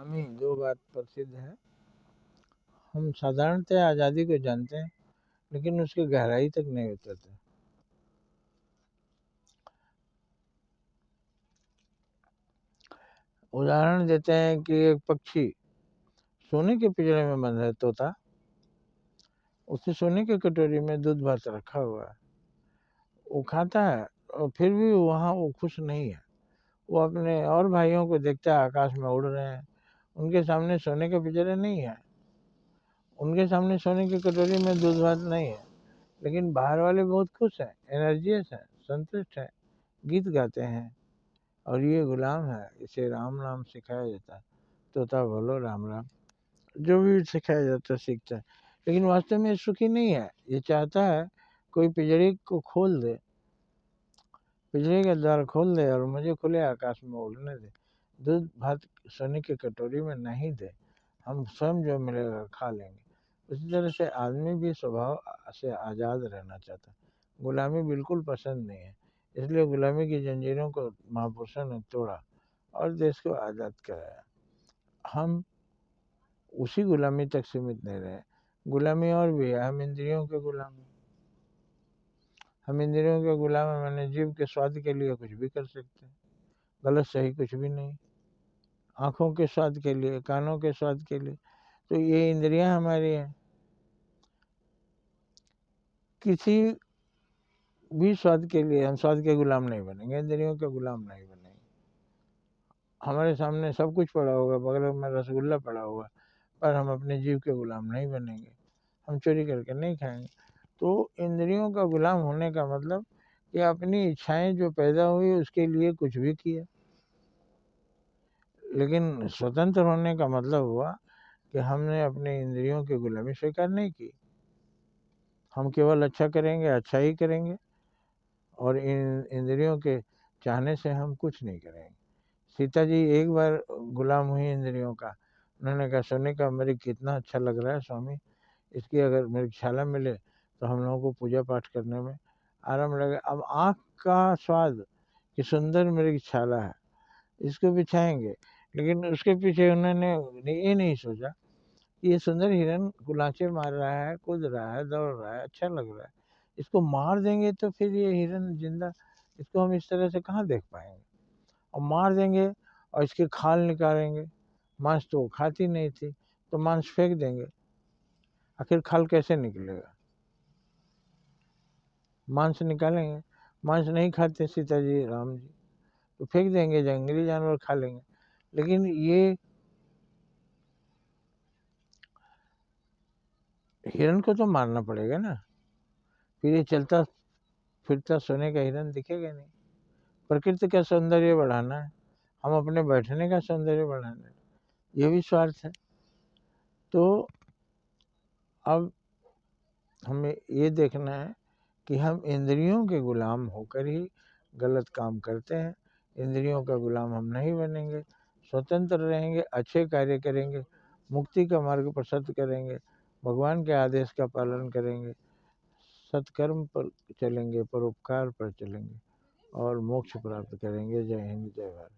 हमें दो बात प्रसिद्ध है। हम साधारणतः आज़ादी को जानते हैं, लेकिन उसकी गहराई तक नहीं उतरते। उदाहरण देते हैं कि एक पक्षी सोने के पिंजरे में बंद है, तोता। उसे सोने की कटोरी में दूध भात रखा हुआ है, वो खाता है और फिर भी वहाँ वो खुश नहीं है। वो अपने और भाइयों को देखता है, आकाश में उड़ रहे हैं। उनके सामने सोने के पिंजरे नहीं है, उनके सामने सोने की कटोरी में दूध भात नहीं है, लेकिन बाहर वाले बहुत खुश हैं, एनर्जियस हैं, संतुष्ट हैं, गीत गाते हैं। और ये गुलाम है, इसे राम नाम सिखाया जाता है। तोता बोलो राम राम, जो भी सिखाया जाता है सीखता है, लेकिन वास्तव में सुखी नहीं है। ये चाहता है कोई पिंजरे को खोल दे, पिंजरे का द्वार खोल दे और मुझे खुले आकाश में उड़ने दे। दूध भात सोने की कटोरी में नहीं दे, हम स्वयं जो मिलेगा खा लेंगे। उसी तरह से आदमी भी स्वभाव से आज़ाद रहना चाहता है, गुलामी बिल्कुल पसंद नहीं है। इसलिए गुलामी की जंजीरों को महापुरुषों ने तोड़ा और देश को आज़ाद कराया। हम उसी गुलामी तक सीमित नहीं रहे। गुलामी और भी है, हम इंद्रियों के गुलाम हैं। हम इंद्रियों के गुलाम हैं, मैंने जीव के स्वाद के लिए कुछ भी कर सकते हैं, गलत सही कुछ भी नहीं। आँखों के स्वाद के लिए, कानों के स्वाद के लिए, तो ये इंद्रियां हमारी हैं। किसी भी स्वाद के लिए हम स्वाद के गुलाम नहीं बनेंगे, इंद्रियों के गुलाम नहीं बनेंगे। हमारे सामने सब कुछ पड़ा होगा, बगल में रसगुल्ला पड़ा होगा, पर हम अपने जीव के गुलाम नहीं बनेंगे, हम चोरी करके नहीं खाएंगे। तो इंद्रियों का गुलाम होने का मतलब कि अपनी इच्छाएं जो पैदा हुई उसके लिए कुछ भी किया। लेकिन स्वतंत्र होने का मतलब हुआ कि हमने अपने इंद्रियों की गुलामी स्वीकार नहीं की। हम केवल अच्छा करेंगे, अच्छा ही करेंगे, और इन इंद्रियों के चाहने से हम कुछ नहीं करेंगे। सीता जी एक बार गुलाम हुई इंद्रियों का। उन्होंने कहा सोने का मेरे कितना अच्छा लग रहा है स्वामी, इसकी अगर मेरी छाला मिले तो हम लोगों को पूजा पाठ करने में आराम लगे। अब आँख का स्वाद कि सुंदर मेरी छाला है, इसको बिछाएंगे, लेकिन उसके पीछे उन्होंने ये नहीं सोचा कि ये सुंदर हिरन गुलाचे मार रहा है, कूद रहा है, दौड़ रहा है, अच्छा लग रहा है, इसको मार देंगे तो फिर ये हिरन जिंदा, इसको हम इस तरह से कहाँ देख पाएंगे। और मार देंगे और इसके खाल निकालेंगे, मांस तो वो खाती नहीं थी, तो मांस फेंक देंगे, आखिर खाल कैसे निकलेगा। मांस निकालेंगे, मांस नहीं खाते सीता जी राम जी, तो फेंक देंगे, जंगली जानवर खा लेंगे। लेकिन ये हिरन को तो मारना पड़ेगा ना, फिर ये चलता फिरता सोने का हिरन दिखेगा नहीं। प्रकृति का सौंदर्य बढ़ाना है, हम अपने बैठने का सौंदर्य बढ़ाना है, ये भी स्वार्थ है। तो अब हमें ये देखना है कि हम इंद्रियों के गुलाम होकर ही गलत काम करते हैं। इंद्रियों का गुलाम हम नहीं बनेंगे, स्वतंत्र रहेंगे, अच्छे कार्य करेंगे, मुक्ति का मार्ग प्रशस्त करेंगे, भगवान के आदेश का पालन करेंगे, सत्कर्म पर चलेंगे, परोपकार पर चलेंगे और मोक्ष प्राप्त करेंगे। जय हिंद, जय भारत।